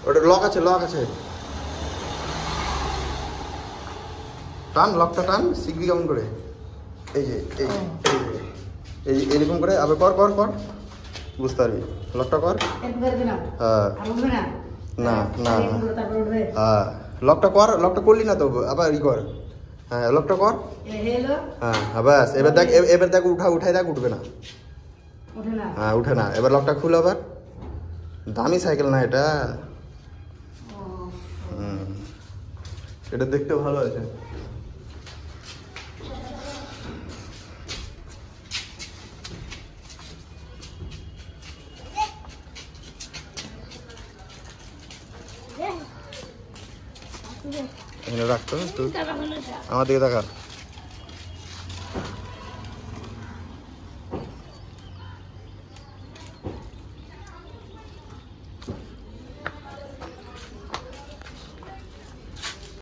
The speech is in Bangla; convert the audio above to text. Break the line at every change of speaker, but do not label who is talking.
ওটা লক আছে, লক আছে। টান, লকটা টান, শিখবি কেমন করে। এই যে এই এরকম করে আবার কর কর কর, বুঝতে পারবি। লকটা কর। হ্যাঁ না না হ্যাঁ, লকটা কর, লকটা করলি না তো, আবার ই কর। হ্যাঁ লকটা কর। হ্যাঁ ব্যাস, এবার দেখ, এবার দেখ উঠাই দেখ, উঠবে না। হ্যাঁ উঠে না। এবার লকটা খুলে আবার। দামি সাইকেল না এটা। এটা দেখতে ভালো আছে। এখানে রাখতো তুই, আমার দিকে দেখা।